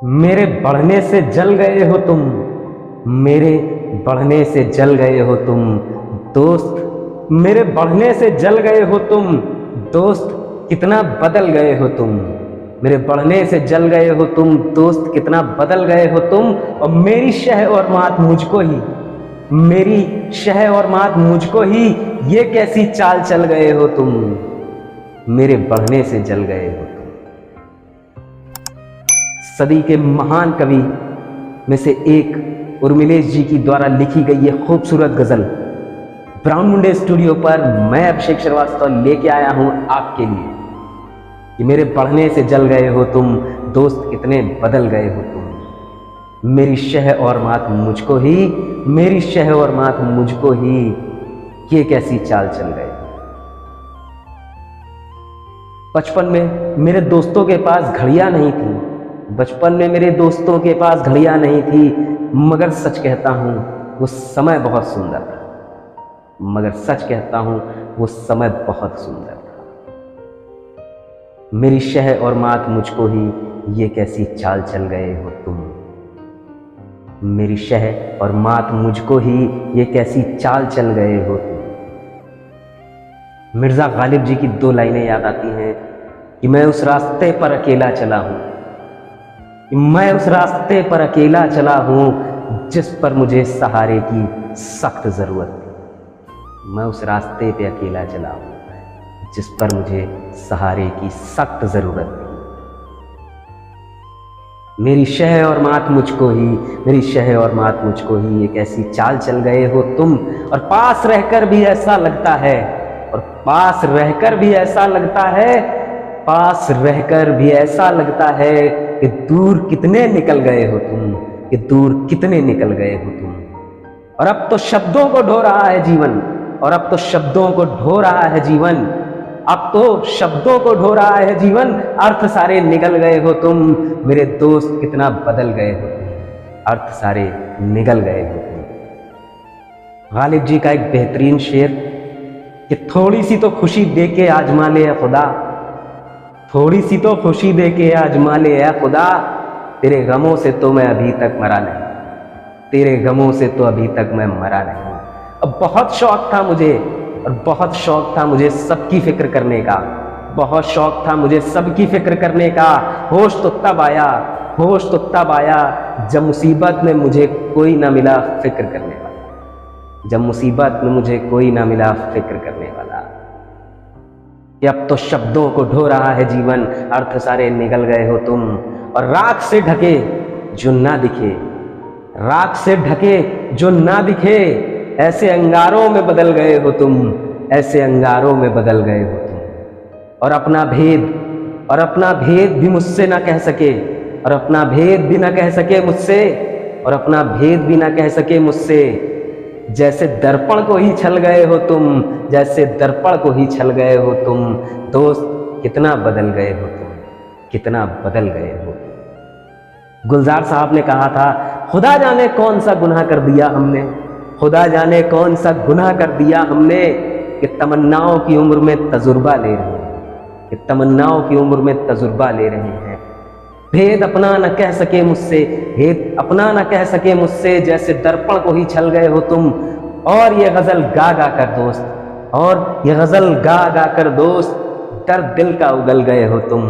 मेरे बढ़ने से जल गए हो तुम, मेरे बढ़ने से जल गए हो तुम दोस्त, मेरे बढ़ने से जल गए हो तुम दोस्त, कितना बदल गए हो तुम। मेरे बढ़ने से जल गए हो तुम दोस्त, कितना बदल गए हो तुम। और मेरी शह और मात मुझको ही, मेरी शह और मात मुझको ही, ये कैसी चाल चल गए हो तुम। मेरे बढ़ने से जल गए हो तुम। सदी के महान कवि में से एक उर्मिलेश जी की द्वारा लिखी गई ये खूबसूरत गजल ब्राउन मुंडे स्टूडियो पर मैं अभिषेक श्रीवास्तव लेके आया हूं आपके लिए कि मेरे बढ़ने से जल गए हो तुम दोस्त, कितने बदल गए हो तुम। मेरी शह और मात मुझको ही, मेरी शह और मात मुझको ही, ये कैसी चाल चल गए। बचपन में मेरे दोस्तों के पास घड़ियां नहीं थी, बचपन में मेरे दोस्तों के पास घड़ियां नहीं थी, मगर सच कहता हूं वो समय बहुत सुंदर था, मगर सच कहता हूं वो समय बहुत सुंदर था। मेरी शह और मात मुझको ही, ये कैसी चाल चल गए हो तुम। मेरी शह और मात मुझको ही, ये कैसी चाल चल गए हो तुम। मिर्जा गालिब जी की दो लाइनें याद आती हैं कि मैं उस रास्ते पर अकेला चला हूं, मैं उस रास्ते पर अकेला चला हूं जिस पर मुझे सहारे की सख्त जरूरत थी। मैं उस रास्ते पे अकेला चला हूं जिस पर मुझे सहारे की सख्त जरूरत थी। मेरी शह और मात मुझको ही, मेरी शह और मात मुझको ही, एक ऐसी चाल चल गए हो तुम। और पास रहकर भी ऐसा लगता है, और पास रहकर भी ऐसा लगता है, पास रहकर भी ऐसा लगता है कि दूर कितने निकल गए हो तुम, कि दूर कितने निकल गए हो तुम। और अब तो शब्दों को ढो रहा है जीवन, और अब तो शब्दों को ढो रहा है जीवन, अब तो शब्दों को ढो रहा है जीवन, अर्थ सारे निकल गए हो तुम। मेरे दोस्त कितना बदल गए हो तुम, अर्थ सारे निकल गए हो तुम। गालिब जी का एक बेहतरीन शेर कि थोड़ी सी तो खुशी दे के आजमा ले खुदा, थोड़ी सी तो खुशी दे के आजमा ले खुदा, तेरे गमों से तो मैं अभी तक मरा नहीं, तेरे गमों से तो अभी तक मैं मरा नहीं। अब बहुत शौक था मुझे, और बहुत शौक था मुझे सबकी फिक्र करने का, बहुत शौक था मुझे सबकी फिक्र करने का। होश तो तब आया, होश तो तब आया जब मुसीबत में मुझे कोई ना मिला फिक्र करने वाला, जब मुसीबत में मुझे कोई ना मिला फिक्र करने वाला। कि अब तो शब्दों को ढो रहा है जीवन, अर्थ सारे निकल गए हो तुम। और राख से ढके जो ना दिखे, राख से ढके जो ना दिखे, ऐसे अंगारों में बदल गए हो तुम, ऐसे अंगारों में बदल गए हो तुम। और अपना भेद, और अपना भेद भी मुझसे ना कह सके, और अपना भेद भी ना कह सके मुझसे, और अपना भेद भी ना कह सके मुझसे। जैसे दर्पण को ही छल गए हो तुम, जैसे दर्पण को ही छल गए हो तुम दोस्त, कितना बदल गए हो तुम, कितना बदल गए हो। गुलजार साहब ने कहा था, खुदा जाने कौन सा गुनाह कर दिया हमने, खुदा जाने कौन सा गुनाह कर दिया हमने, कि तमन्नाओं की उम्र में तजुर्बा ले रहे हैं, कि तमन्नाओं की उम्र में तजुर्बा ले रहे हैं। भेद अपना न कह सके मुझसे, भेद अपना न कह सके मुझसे, जैसे दर्पण को ही छल गए हो तुम। और ये गजल गा गा कर दोस्त, और ये गजल गा गा कर दोस्त, दर्द दिल का उगल गए हो तुम,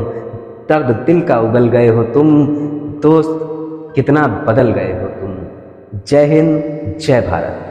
दर्द दिल का उगल गए हो तुम दोस्त, कितना बदल गए हो तुम। जय हिंद, जय भारत।